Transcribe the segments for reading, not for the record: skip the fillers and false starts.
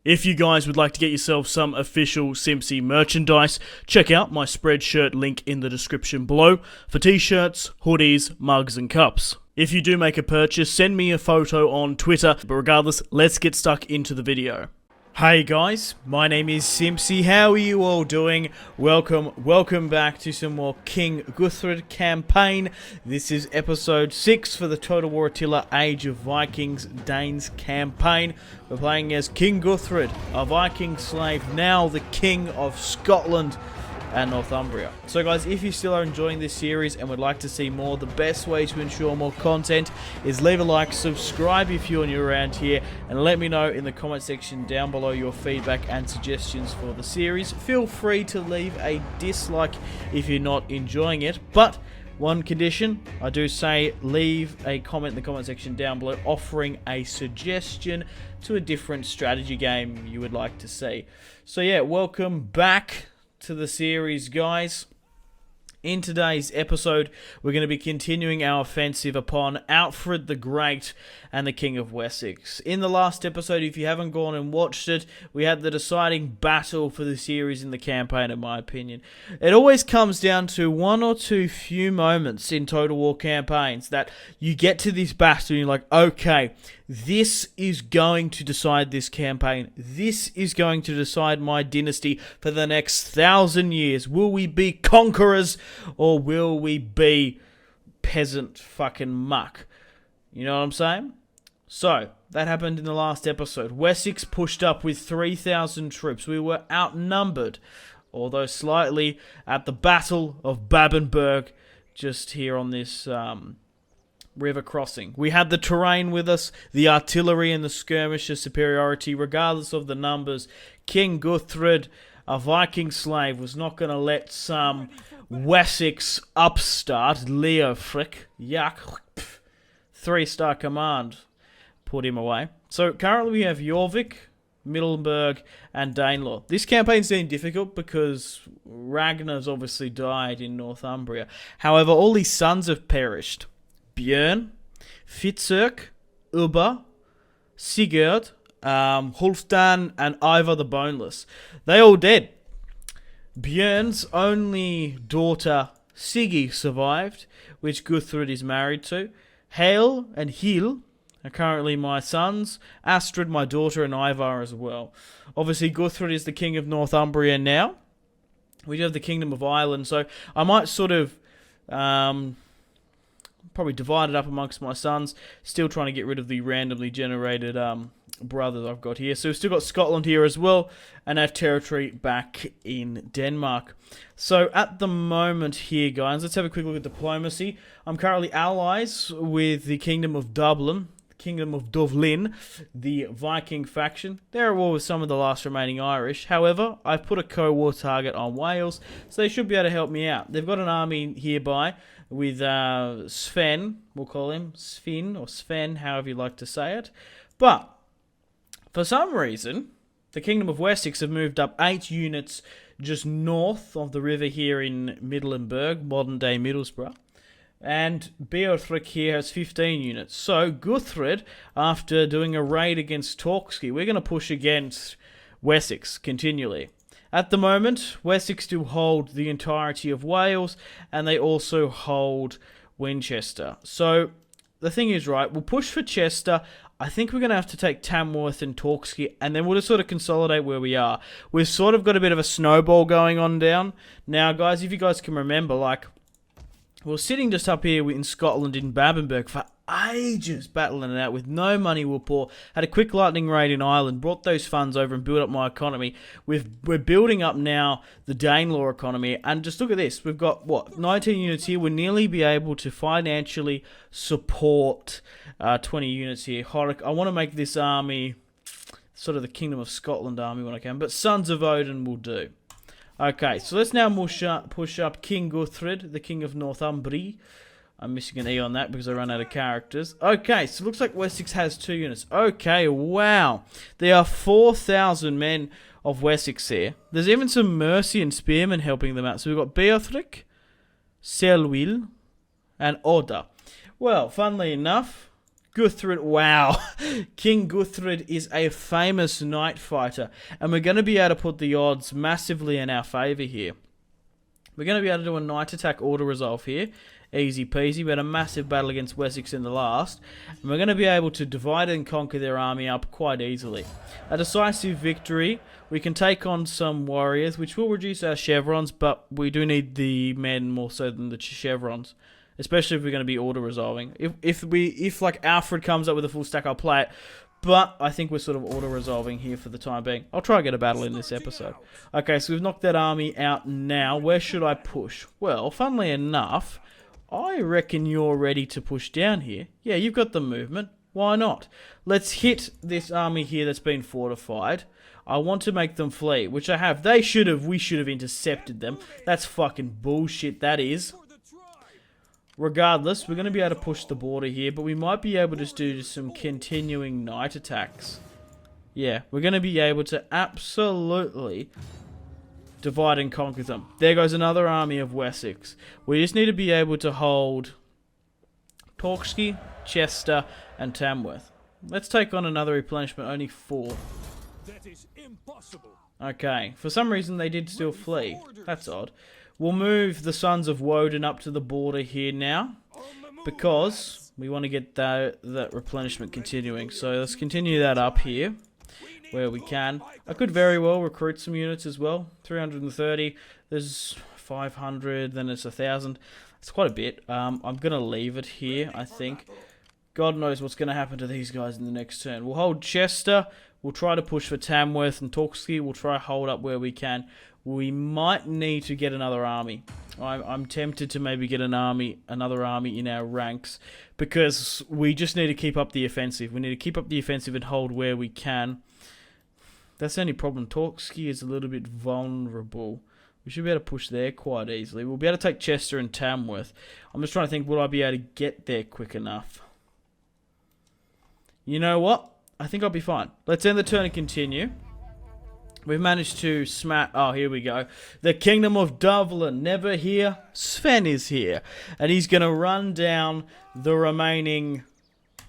If you guys would like to get yourself some official Simpzy merchandise, check out my Spreadshirt link in the description below for t-shirts, hoodies, mugs and cups. If you do make a purchase, send me a photo on Twitter, but regardless, let's get stuck into the video. Hey guys, my name is Simpzy. How are you all doing? Welcome back to some more King Guthred campaign. This is episode 6 for the Total War Attila Age of Vikings Danes campaign. We're playing as King Guthred, a Viking slave, now the King of Scotland and Northumbria. So guys, if you still are enjoying this series and would like to see more, the best way to ensure more content is leave a like, subscribe if you're new around here, and let me know in the comment section down below your feedback and suggestions for the series. Feel free to leave a dislike if you're not enjoying it, but one condition, I do say leave a comment in the comment section down below offering a suggestion to a different strategy game you would like to see. So yeah, welcome back to the series, guys. In today's episode, we're going to be continuing our offensive upon Alfred the Great and the King of Wessex. In the last episode, if you haven't gone and watched it, we had the deciding battle for the series in the campaign, in my opinion. It always comes down to one or two few moments in Total War campaigns that you get to this battle and you're like, okay, this is going to decide this campaign. This is going to decide my dynasty for the next 1,000 years. Will we be conquerors or will we be peasant fucking muck? You know what I'm saying? So, that happened in the last episode. Wessex pushed up with 3,000 troops. We were outnumbered, although slightly, at the Battle of Babenberg, just here on this river crossing. We had the terrain with us, the artillery and the skirmisher superiority, regardless of the numbers. King Guthred, a Viking slave, was not going to let some Wessex upstart, Leofric, yuck, 3-star command, put him away. So currently we have Jorvik, Middleburg, and Danelaw. This campaign's been difficult because Ragnar's obviously died in Northumbria. However, all his sons have perished. Björn, Fitzurk, Ubba, Sigurd, Hulfdan, and Ivar the Boneless. They all dead. Björn's only daughter, Siggy, survived, which Guthred is married to. Hale and Hil are currently my sons. Astrid, my daughter, and Ivar as well. Obviously, Guthred is the king of Northumbria now. We do have the Kingdom of Ireland, so I might sort of probably divide it up amongst my sons. Still trying to get rid of the randomly generated brothers I've got here. So we've still got Scotland here as well, and have territory back in Denmark. So at the moment here, guys, let's have a quick look at diplomacy. I'm currently allies with the Kingdom of Dublin, the Kingdom of Dublin, the Viking faction. They're at war with some of the last remaining Irish. However, I've put a co-war target on Wales, so they should be able to help me out. They've got an army hereby with Sven, we'll call him Sven, or Sven, however you like to say it. But for some reason, the Kingdom of Wessex have moved up 8 units just north of the river here in Middleburg, modern-day Middlesbrough. And Beorthric here has 15 units. So Guthred, after doing a raid against Torquay, we're going to push against Wessex continually. At the moment, Wessex do hold the entirety of Wales, and they also hold Winchester. So the thing is, right, we'll push for Chester. I think we're going to have to take Tamworth and Torquay, and then we'll just sort of consolidate where we are. We've sort of got a bit of a snowball going on down. Now, guys, if you guys can remember, like, we're sitting just up here in Scotland in Babenberg for ages, battling it out with no money we're poor. Had a quick lightning raid in Ireland, brought those funds over and built up my economy. We're building up now the Danelaw economy, and just look at this. We've got, what, 19 units here. We'll nearly be able to financially support 20 units here. I want to make this army sort of the Kingdom of Scotland army when I can, but Sons of Odin will do. Okay, so let's now push up King Guthred, the King of Northumbria. I'm missing an E on that because I ran out of characters. Okay, so it looks like Wessex has 2 units. Okay, wow. There are 4,000 men of Wessex here. There's even some Mercian spearmen helping them out. So we've got Beorthric, Selwyn, and Oda. Well, funnily enough, Guthred, wow. King Guthred is a famous knight fighter, and we're going to be able to put the odds massively in our favour here. We're going to be able to do a knight attack auto-resolve here. Easy peasy. We had a massive battle against Wessex in the last, and we're going to be able to divide and conquer their army up quite easily. A decisive victory. We can take on some warriors, which will reduce our chevrons, but we do need the men more so than the chevrons. Especially if we're going to be auto-resolving. If like Alfred comes up with a full stack, I'll play it. But I think we're sort of auto-resolving here for the time being. I'll try and get a battle in this episode. Okay, so we've knocked that army out now. Where should I push? Well, funnily enough, I reckon you're ready to push down here. Yeah, you've got the movement. Why not? Let's hit this army here that's been fortified. I want to make them flee, which I have. We should have intercepted them. That's fucking bullshit, that is. Regardless, we're going to be able to push the border here, but we might be able to do some continuing knight attacks. Yeah, we're going to be able to absolutely divide and conquer them. There goes another army of Wessex. We just need to be able to hold Torquay, Chester, and Tamworth. Let's take on another replenishment, only 4. That is impossible. Okay, for some reason they did still flee. That's odd. We'll move the Sons of Woden up to the border here now, because we want to get that replenishment continuing. So let's continue that up here, where we can. I could very well recruit some units as well. 330, there's 500, then it's 1,000. It's quite a bit. I'm going to leave it here, I think. God knows what's going to happen to these guys in the next turn. We'll hold Chester. We'll try to push for Tamworth and Torquay. We'll try to hold up where we can. We might need to get another army. I'm tempted to maybe get another army in our ranks, because we just need to keep up the offensive. We need to keep up the offensive and hold where we can. That's the only problem. Torquay is a little bit vulnerable. We should be able to push there quite easily. We'll be able to take Chester and Tamworth. I'm just trying to think, will I be able to get there quick enough? You know what? I think I'll be fine. Let's end the turn and continue. We've managed to smash... Oh, here we go. The Kingdom of Dublin. Never here. Sven is here. And he's going to run down the remaining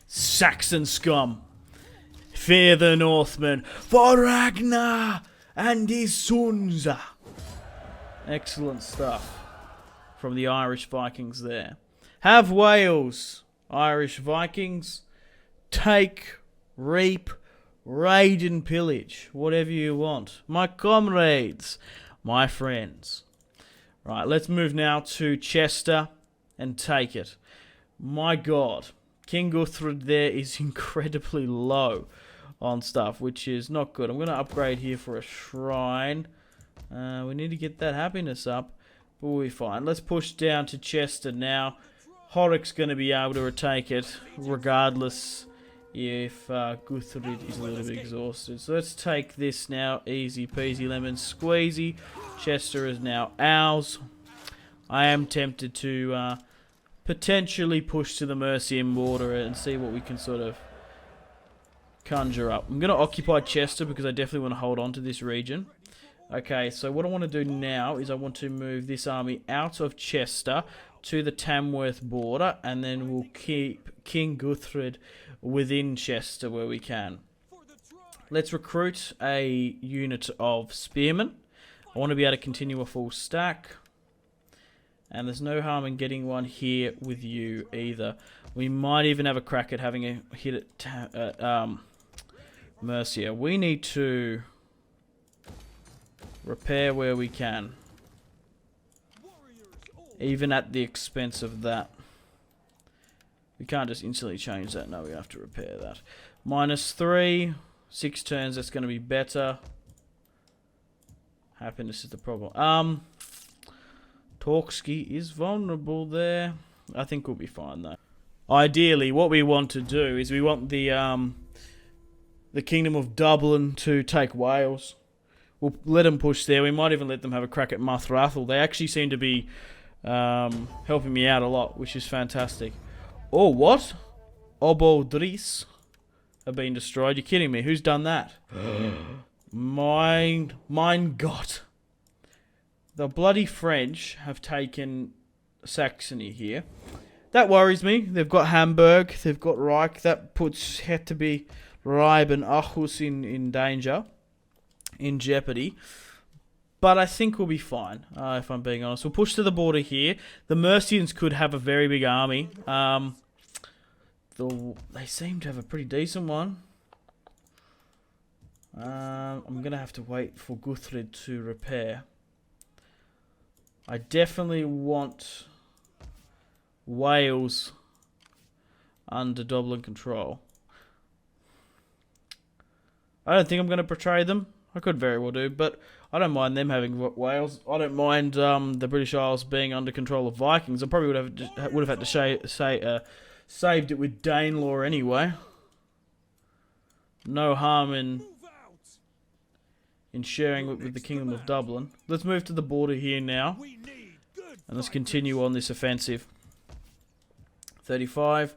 Saxon scum. Fear the Northmen. For Ragnar and his sons. Excellent stuff from the Irish Vikings there. Have Wales, Irish Vikings. Take, reap, raid and pillage, whatever you want. My comrades, my friends. Right, let's move now to Chester and take it. My God, King Guthred there is incredibly low on stuff, which is not good. I'm going to upgrade here for a shrine. We need to get that happiness up, but we'll be fine. Let's push down to Chester now. Horrick's going to be able to retake it, regardless if Guthred is a little bit exhausted. So let's take this now. Easy peasy lemon squeezy. Chester is now ours. I am tempted to potentially push to the Mercian border and see what we can sort of conjure up. I'm going to occupy Chester because I definitely want to hold on to this region. Okay, so what I want to do now is I want to move this army out of Chester to the Tamworth border, and then we'll keep King Guthred within Chester where we can. Let's recruit a unit of spearmen. I want to be able to continue a full stack. And there's no harm in getting one here with you either. We might even have a crack at having a hit at Mercia. We need to repair where we can, even at the expense of that. We can't just instantly change that. No, we have to repair that. -3, 6 turns. That's going to be better. Happiness is the problem. Torquay is vulnerable there. I think we'll be fine though. Ideally, what we want to do is we want the Kingdom of Dublin to take Wales. We'll let them push there. We might even let them have a crack at Mathrathel. They actually seem to be helping me out a lot, which is fantastic. Oh, what? Obodris have been destroyed. You're kidding me. Who's done that? Mein Gott. The bloody French have taken Saxony here. That worries me. They've got Hamburg, they've got Reich. That puts Hetaby, Reib and Aarhus in danger, in jeopardy. But I think we'll be fine, if I'm being honest. We'll push to the border here. The Mercians could have a very big army. They seem to have a pretty decent one. I'm going to have to wait for Guthred to repair. I definitely want Wales under Dublin control. I don't think I'm going to betray them. I could very well do, but I don't mind them having Wales. I don't mind the British Isles being under control of Vikings. I probably would have had to saved it with Danelaw anyway. No harm in sharing it with the Kingdom of Dublin. Let's move to the border here now, and let's continue on this offensive. 35.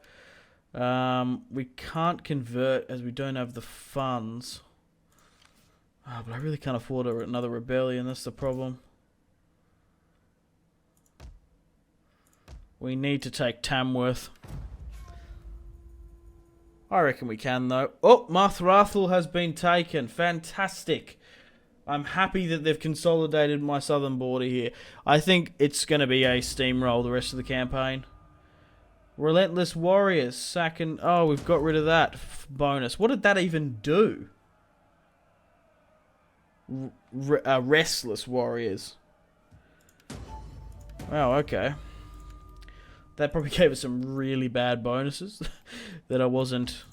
We can't convert as we don't have the funds. But I really can't afford another rebellion. That's the problem. We need to take Tamworth. I reckon we can, though. Oh, Marthrathel has been taken. Fantastic. I'm happy that they've consolidated my southern border here. I think it's going to be a steamroll the rest of the campaign. Relentless Warriors. Second. Oh, we've got rid of that bonus. What did that even do? Restless Warriors. Wow, okay. That probably gave us some really bad bonuses that I wasn't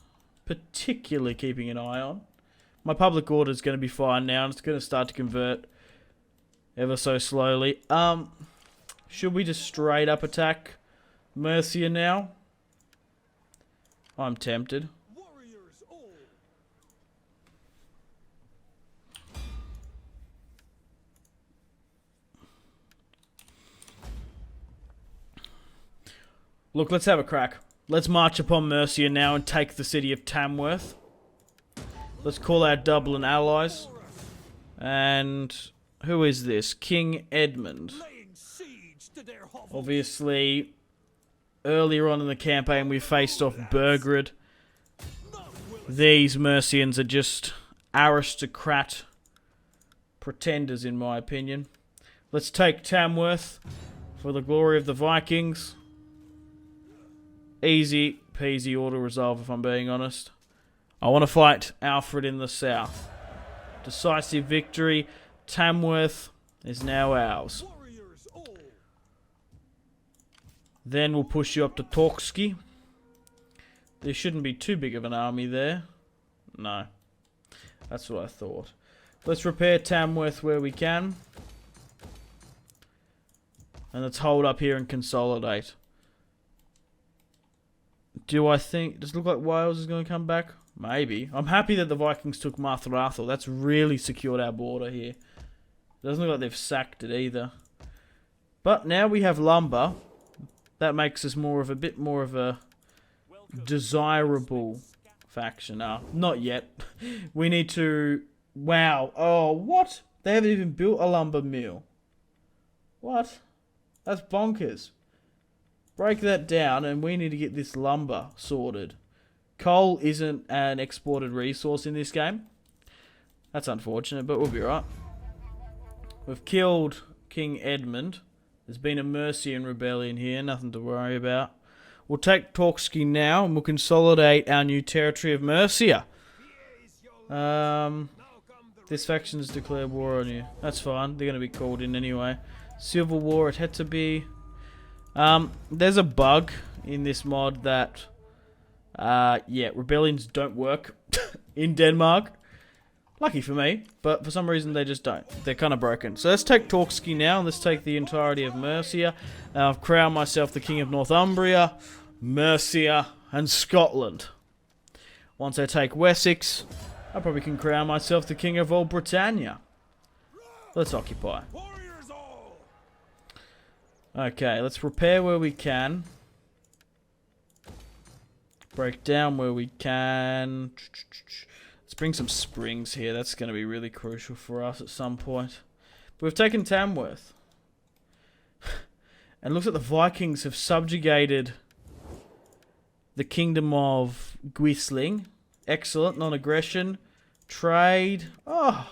particularly keeping an eye on. My public order is going to be fine now, and it's going to start to convert ever so slowly. Should we just straight up attack Mercia now? I'm tempted. Look, let's have a crack. Let's march upon Mercia now and take the city of Tamworth. Let's call our Dublin allies. And who is this? King Edmund. Obviously, earlier on in the campaign we faced off Burgred. These Mercians are just aristocrat pretenders in my opinion. Let's take Tamworth for the glory of the Vikings. Easy peasy auto resolve if I'm being honest. I want to fight Alfred in the south. Decisive victory. Tamworth is now ours. Then we'll push you up to Torksky. There shouldn't be too big of an army there. No. That's what I thought. Let's repair Tamworth where we can. And let's hold up here and consolidate. Do I think... Does it look like Wales is going to come back? Maybe. I'm happy that the Vikings took Marthrathel. That's really secured our border here. Doesn't look like they've sacked it either. But now we have lumber. That makes us a bit more of a desirable faction. Not yet. We need to... Wow. Oh, what? They haven't even built a lumber mill. What? That's bonkers. Break that down, and we need to get this lumber sorted. Coal isn't an exported resource in this game. That's unfortunate, but we'll be right. We've killed King Edmund. There's been a Mercian rebellion here, nothing to worry about. We'll take Torksky now, and we'll consolidate our new territory of Mercia. This faction has declared war on you. That's fine, they're going to be called in anyway. Civil war, it had to be... there's a bug in this mod that, rebellions don't work in Denmark. Lucky for me, but for some reason they just don't. They're kind of broken. So let's take Torksky now, and let's take the entirety of Mercia. I've crowned myself the King of Northumbria, Mercia, and Scotland. Once I take Wessex, I probably can crown myself the King of all Britannia. Let's occupy. Okay, let's repair where we can. Break down where we can. Let's bring some springs here. That's going to be really crucial for us at some point. But we've taken Tamworth. And it looks like the Vikings have subjugated the Kingdom of Guisling. Excellent. Non-aggression. Trade. Oh.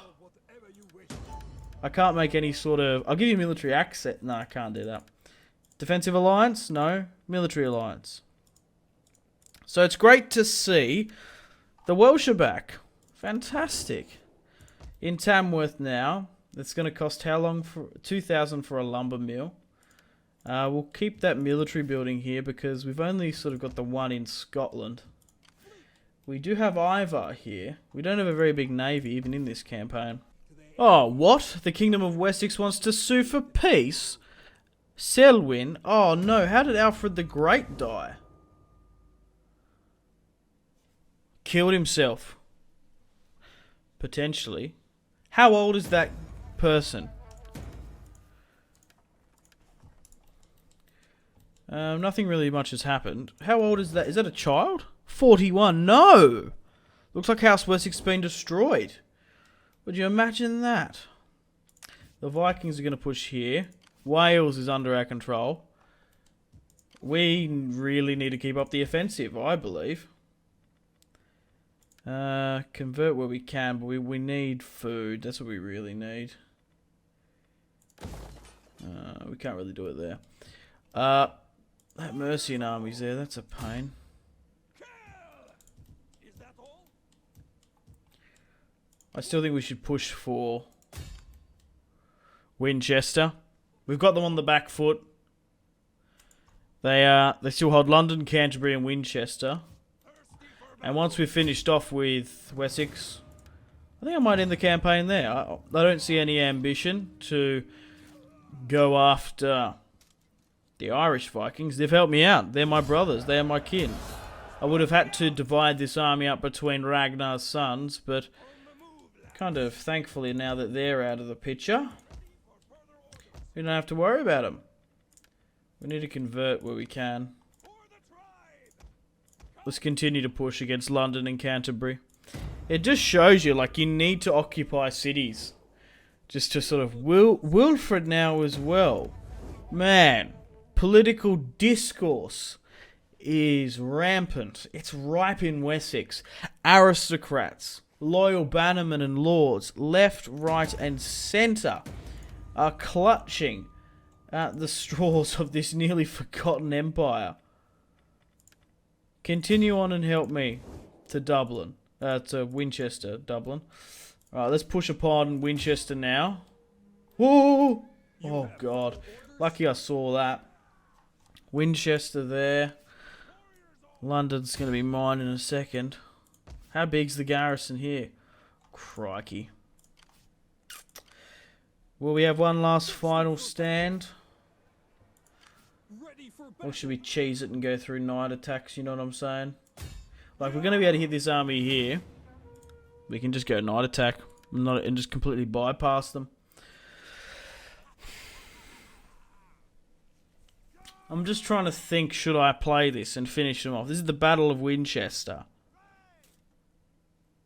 I can't make any sort of... I'll give you military access. No, I can't do that. Defensive alliance? No. Military alliance. So it's great to see the Welsh are back. Fantastic. In Tamworth now. That's going to cost how long? For 2,000 for a lumber mill. We'll keep that military building here because we've only sort of got the one in Scotland. We do have Ivar here. We don't have a very big navy even in this campaign. Oh, what? The Kingdom of Wessex wants to sue for peace? Selwyn? Oh no, how did Alfred the Great die? Killed himself. Potentially. How old is that person? Nothing really much has happened. How old is that? Is that a child? 41. No! Looks like House Wessex has been destroyed. Would you imagine that? The Vikings are going to push here. Wales is under our control. We really need to keep up the offensive, I believe. Convert where we can, but we need food. That's what we really need. We can't really do it there. That Mercian army's there. That's a pain. I still think we should push for Winchester. We've got them on the back foot. They still hold London, Canterbury, and Winchester. And once we've finished off with Wessex, I think I might end the campaign there. I don't see any ambition to go after the Irish Vikings. They've helped me out. They're my brothers. They are my kin. I would have had to divide this army up between Ragnar's sons, but kind of thankfully now that they're out of the picture, we don't have to worry about them. We need to convert where we can. Let's continue to push against London and Canterbury. It just shows you, like, you need to occupy cities. Just to sort of... Wilfred now as well. Man, political discourse is rampant. It's ripe in Wessex. Aristocrats, loyal bannermen and lords, left, right and centre, are clutching at the straws of this nearly forgotten empire. Continue on and help me to Dublin. To Winchester, Dublin. Alright, let's push upon Winchester now. Whoa! Oh, God. Lucky I saw that. Winchester there. London's going to be mine in a second. How big's the garrison here? Crikey. Will we have one last final stand? Or should we cheese it and go through night attacks, you know what I'm saying? Like, we're going to be able to hit this army here. We can just go night attack and just completely bypass them. I'm just trying to think, should I play this and finish them off? This is the Battle of Winchester.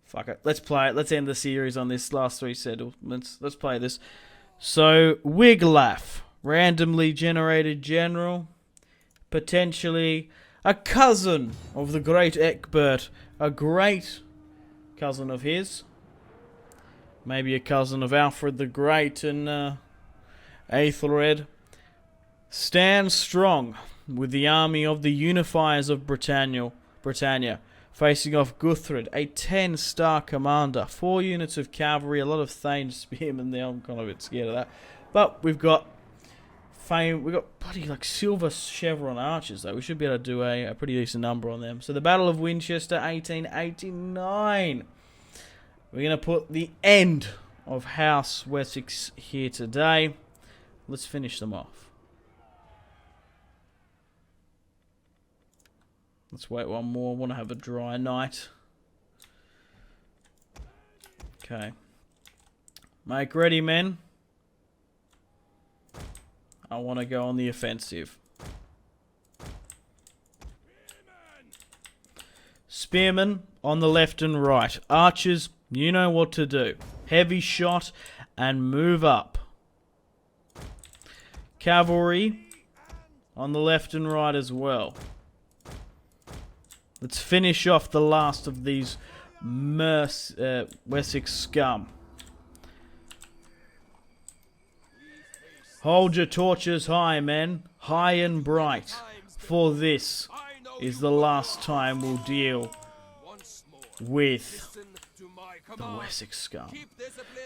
Fuck it. Let's play it. Let's end the series on this last three settlements. Let's play this. So, Wiglaf. Randomly generated general. Potentially a cousin of the great Egbert. A great cousin of his. Maybe a cousin of Alfred the Great and Aethelred. Stand strong with the army of the unifiers of Britannia. Facing off Guthred, a 10-star commander. 4 units of cavalry, a lot of Thane spearmen there. I'm kind of a bit scared of that. But we've got bloody like silver chevron archers though. We should be able to do a pretty decent number on them. So the Battle of Winchester, 1889. We're going to put the end of House Wessex here today. Let's finish them off. Let's wait one more. I want to have a dry night. Okay. Make ready, men. I want to go on the offensive. Spearmen on the left and right. Archers, you know what to do. Heavy shot and move up. Cavalry on the left and right as well. Let's finish off the last of these Wessex scum. Hold your torches high, men. High and bright. For this is the last time we'll deal with the Wessex scum.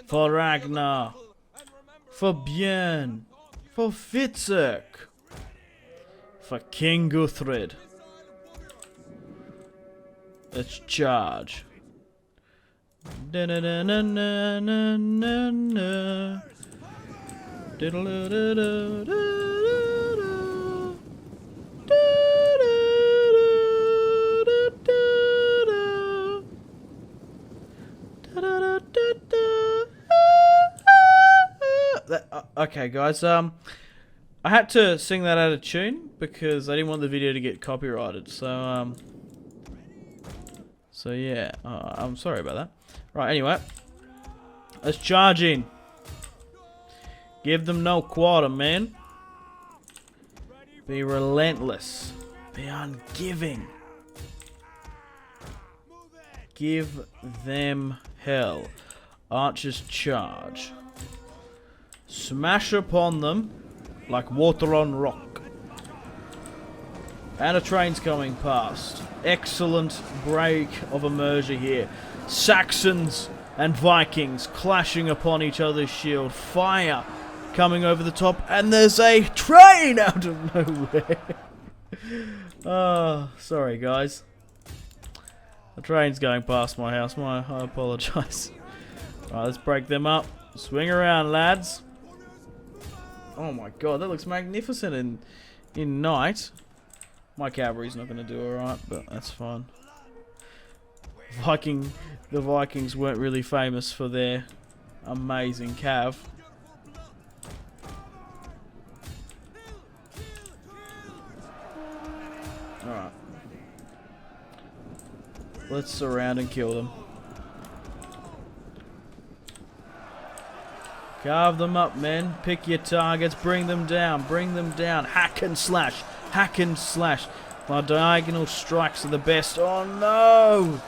For Ragnar. For Björn. For Fitzurk. For King Guthred. Let's charge. Da -da -da -na -na -na -na -na. Okay, guys. I had to sing that out of tune because I didn't want the video to get copyrighted. So yeah. I'm sorry about that. Right. Anyway, let's charge in. Give them no quarter, man. Be relentless. Be ungiving. Give them hell. Archers charge. Smash upon them like water on rock. And a train's coming past. Excellent break of a merger here. Saxons and Vikings clashing upon each other's shield. Fire coming over the top, and there's a train out of nowhere. Oh, sorry guys. The train's going past my house. I apologise. Alright, let's break them up. Swing around, lads. Oh my god, that looks magnificent in night. My cavalry's not going to do alright, but that's fine. The Vikings weren't really famous for their amazing cav. Alright. Let's surround and kill them. Carve them up, men. Pick your targets. Bring them down. Bring them down. Hack and slash. Hack and slash. My diagonal strikes are the best. Oh no!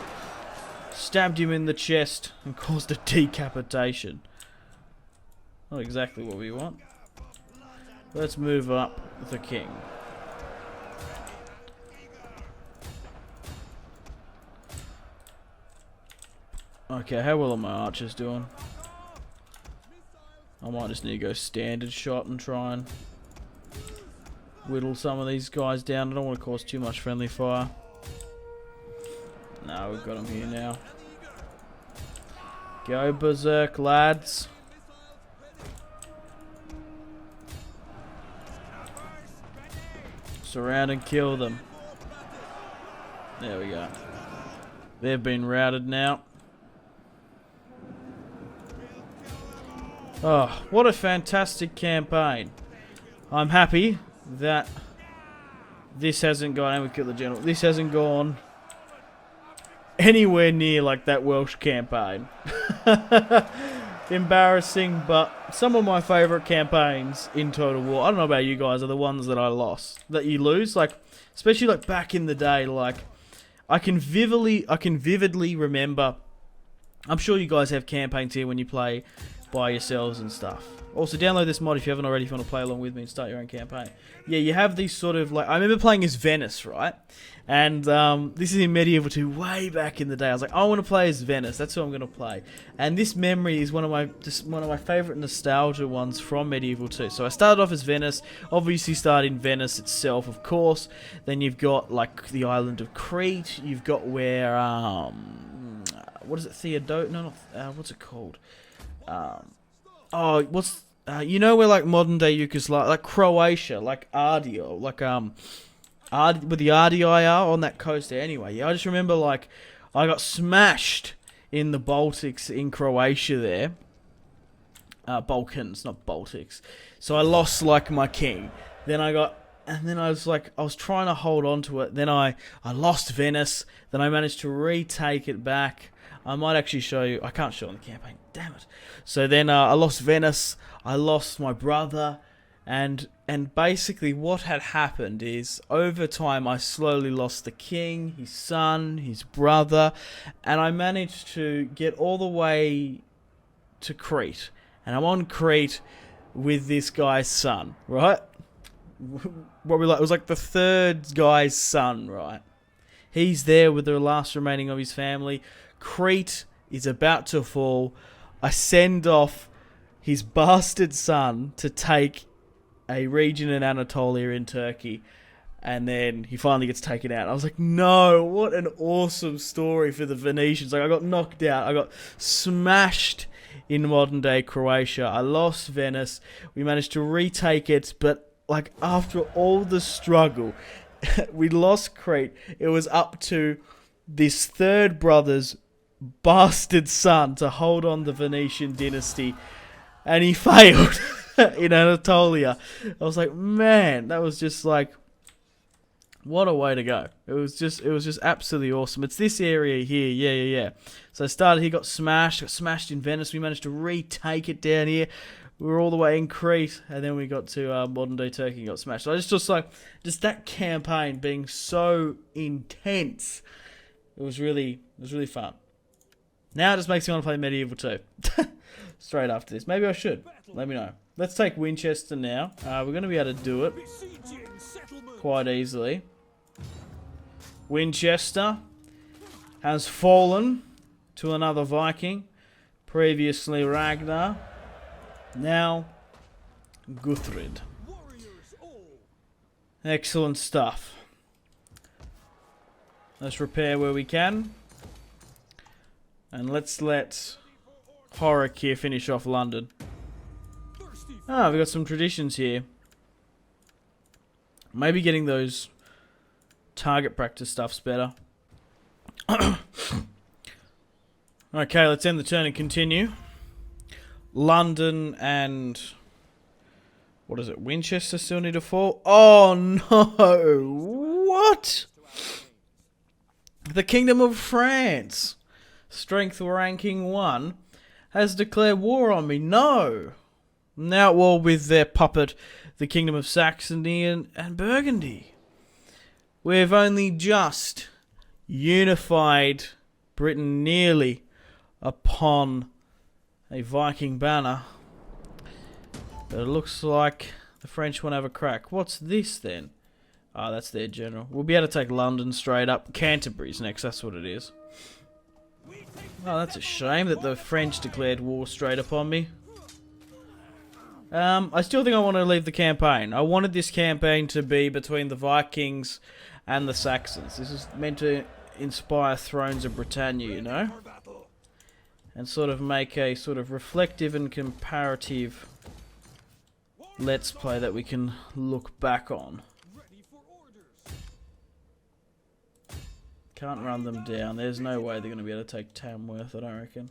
Stabbed him in the chest and caused a decapitation. Not exactly what we want. Let's move up the king. Okay, how well are my archers doing? I might just need to go standard shot and try and whittle some of these guys down. I don't want to cause too much friendly fire. No, we've got them here now. Go berserk, lads. Surround and kill them. There we go. They've been routed now. Oh, what a fantastic campaign. I'm happy that this hasn't gone, and we killed the general, this hasn't gone anywhere near like that Welsh campaign. Embarrassing, but some of my favourite campaigns in Total War, I don't know about you guys, are the ones that I lost, that you lose, like, especially like back in the day, like, I can vividly remember, I'm sure you guys have campaigns here when you play by yourselves and stuff. Also, download this mod if you haven't already, if you want to play along with me and start your own campaign. Yeah, you have these sort of, like, I remember playing as Venice, right? And this is in Medieval 2, way back in the day. I was like, I want to play as Venice. That's who I'm going to play. And this memory is one of my favourite nostalgia ones from Medieval 2. So I started off as Venice. Obviously started in Venice itself, of course. Then you've got, like, the island of Crete. You've got where, what is it, Theodot? No, not, what's it called? You know where, like, modern day Yugoslavia, like Croatia, like Ardio, like where the Ardii are on that coast there. Anyway, yeah, I just remember, like, I got smashed in the Baltics in Croatia there. Balkans, not Baltics. So I lost, like, my king. Then I was trying to hold on to it. Then I lost Venice. Then I managed to retake it back. I might actually show you. I can't show on the campaign. Damn it. So then I lost Venice. I lost my brother. And basically what had happened is, over time, I slowly lost the king, his son, his brother, and I managed to get all the way to Crete. And I'm on Crete with this guy's son, right? What we like, it was like the third guy's son, right? He's there with the last remaining of his family. Crete is about to fall. I send off his bastard son to take a region in Anatolia in Turkey, and then he finally gets taken out. I was like, no, what an awesome story for the Venetians. Like, I got knocked out. I got smashed in modern-day Croatia. I lost Venice. We managed to retake it, but like after all the struggle, we lost Crete. It was up to this third brother's bastard son to hold on the Venetian dynasty, and he failed in Anatolia. I was like, man, that was just like, what a way to go. It was just absolutely awesome. It's this area here, yeah. So I started, he got smashed in Venice. We managed to retake it down here. We were all the way in Crete, and then we got to modern day Turkey and got smashed. So I just like that campaign being so intense. It was really fun. Now it just makes me want to play Medieval 2. Straight after this. Maybe I should. Let me know. Let's take Winchester now. We're going to be able to do it quite easily. Winchester has fallen to another Viking. Previously Ragnar. Now Guthred. Excellent stuff. Let's repair where we can. And let's let Horik here finish off London. Ah, we've got some traditions here. Maybe getting those target practice stuff's better. Okay, let's end the turn and continue. London and... what is it? Winchester still need to fall? Oh no! What? The Kingdom of France, strength ranking 1, has declared war on me. No! Now at war with their puppet, the Kingdom of Saxony and Burgundy. We've only just unified Britain nearly upon a Viking banner. But it looks like the French won't have a crack. What's this then? Ah, that's their general. We'll be able to take London straight up. Canterbury's next, that's what it is. Oh, that's a shame that the French declared war straight upon me. I still think I want to leave the campaign. I wanted this campaign to be between the Vikings and the Saxons. This is meant to inspire Thrones of Britannia, you know? And sort of make a sort of reflective and comparative let's play that we can look back on. Can't run them down. There's no way they're going to be able to take Tamworth, I don't reckon.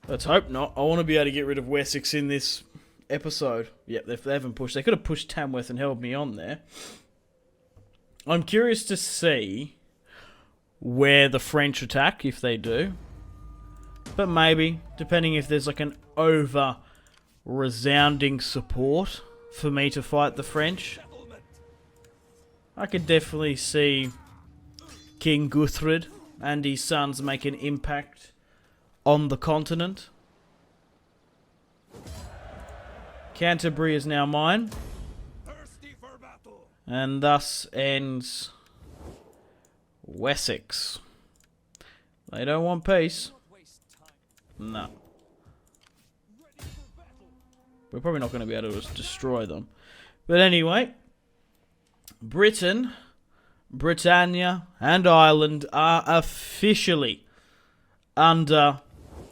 Let's hope not. I want to be able to get rid of Wessex in this episode. Yep, they haven't pushed. They could have pushed Tamworth and held me on there. I'm curious to see where the French attack, if they do. But maybe, depending if there's like an over-resounding support for me to fight the French. I could definitely see King Guthred and his sons make an impact on the continent. Canterbury is now mine. And thus ends Wessex. They don't want peace. No. We're probably not going to be able to destroy them. But anyway, Britain, Britannia, and Ireland are officially under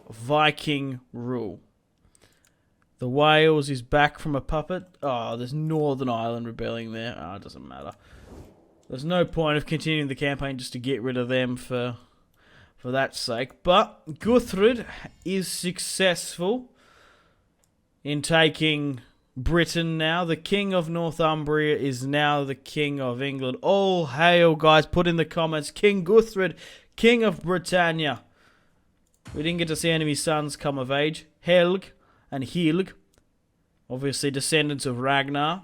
Viking rule. The Wales is back from a puppet. Oh, there's Northern Ireland rebelling there. Oh, it doesn't matter. There's no point of continuing the campaign just to get rid of them for that sake. But Guthred is successful in taking Britain now. The King of Northumbria is now the King of England. All hail, guys. Put in the comments. King Guthred, King of Britannia. We didn't get to see any of his sons come of age. Helg and Helg. Obviously descendants of Ragnar.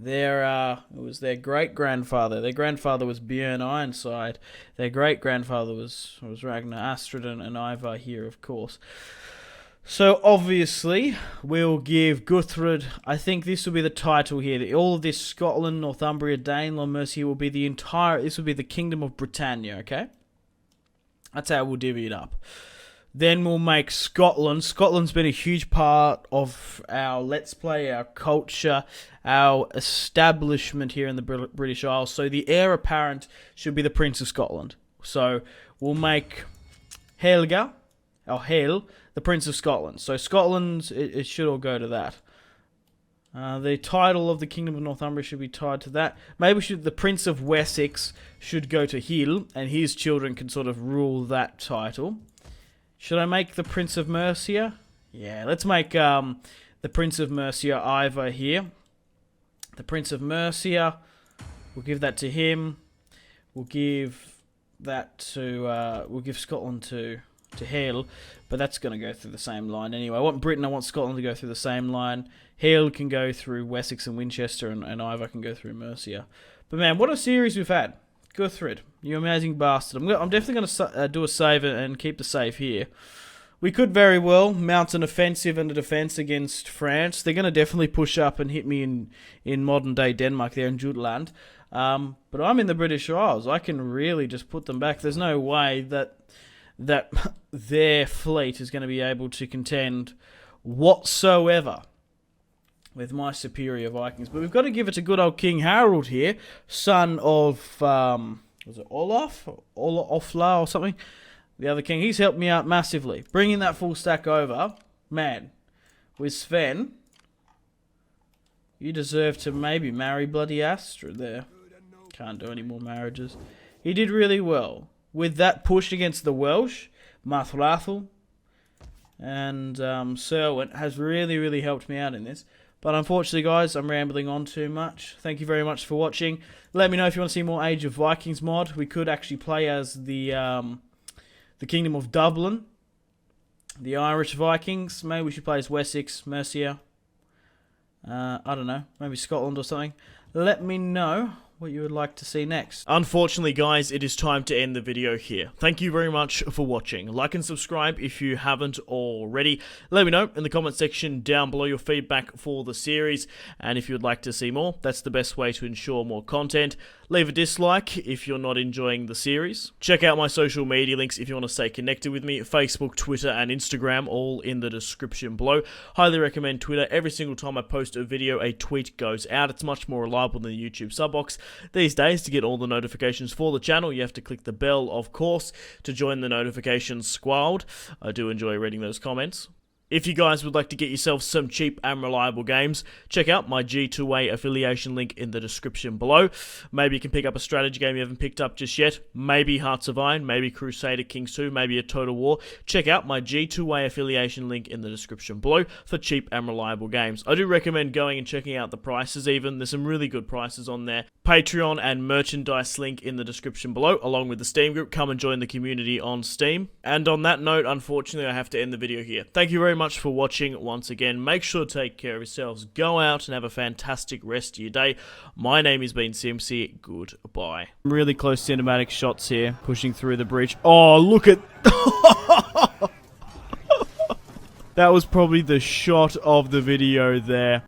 It was their great-grandfather. Their grandfather was Björn Ironside. Their great-grandfather was Ragnar Astrid and Ivar here, of course. So obviously, we'll give Guthred, I think this will be the title here. All of this Scotland, Northumbria, Danelaw, Mercia will be this will be the Kingdom of Britannia, okay? That's how we'll divvy it up. Then we'll make Scotland. Scotland's been a huge part of our Let's Play, our culture, our establishment here in the British Isles. So the heir apparent should be the Prince of Scotland. So we'll make Helga, or Hel, the Prince of Scotland. So Scotland, it should all go to that. The title of the Kingdom of Northumbria should be tied to that. Maybe the Prince of Wessex should go to Hel, and his children can sort of rule that title. Should I make the Prince of Mercia? Yeah, let's make the Prince of Mercia Ivar here. The Prince of Mercia, we'll give that to him. We'll give that to, we'll give Scotland to Hale, but that's going to go through the same line anyway. I want Britain, I want Scotland to go through the same line. Hale can go through Wessex and Winchester, and Ivar can go through Mercia. But man, what a series we've had. Guthred, you amazing bastard. I'm definitely going to do a save and keep the save here. We could very well mount an offensive and a defence against France. They're going to definitely push up and hit me in modern-day Denmark there in Jutland. But I'm in the British Isles. I can really just put them back. There's no way that their fleet is going to be able to contend whatsoever with my superior Vikings. But we've got to give it to good old King Harold here, son of, was it Olaf? Olafla or something? The other king. He's helped me out massively. Bringing that full stack over, man, with Sven, you deserve to maybe marry bloody Astrid there. Can't do any more marriages. He did really well. With that push against the Welsh, Mathrathel and Serwent has really, really helped me out in this. But unfortunately, guys, I'm rambling on too much. Thank you very much for watching. Let me know if you want to see more Age of Vikings mod. We could actually play as the Kingdom of Dublin, the Irish Vikings. Maybe we should play as Wessex, Mercia. I don't know, maybe Scotland or something. Let me know what you would like to see next. Unfortunately, guys, it is time to end the video here. Thank you very much for watching. Like and subscribe if you haven't already. Let me know in the comment section down below your feedback for the series, and if you'd like to see more, that's the best way to ensure more content. Leave a dislike if you're not enjoying the series. Check out my social media links if you want to stay connected with me. Facebook, Twitter, and Instagram, all in the description below. Highly recommend Twitter. Every single time I post a video, a tweet goes out. It's much more reliable than the YouTube sub box. These days, to get all the notifications for the channel, you have to click the bell, of course, to join the notifications squad. I do enjoy reading those comments. If you guys would like to get yourself some cheap and reliable games, check out my G2A affiliation link in the description below. Maybe you can pick up a strategy game you haven't picked up just yet. Maybe Hearts of Iron, maybe Crusader Kings 2, maybe a Total War. Check out my G2A affiliation link in the description below for cheap and reliable games. I do recommend going and checking out the prices even. There's some really good prices on there. Patreon and merchandise link in the description below, along with the Steam group. Come and join the community on Steam. And on that note, unfortunately, I have to end the video here. Thank you very much for watching once again. Make sure to take care of yourselves. Go out and have a fantastic rest of your day. My name has been Simpzy. Goodbye. Really close cinematic shots here, pushing through the bridge. Oh, look at... That was probably the shot of the video there.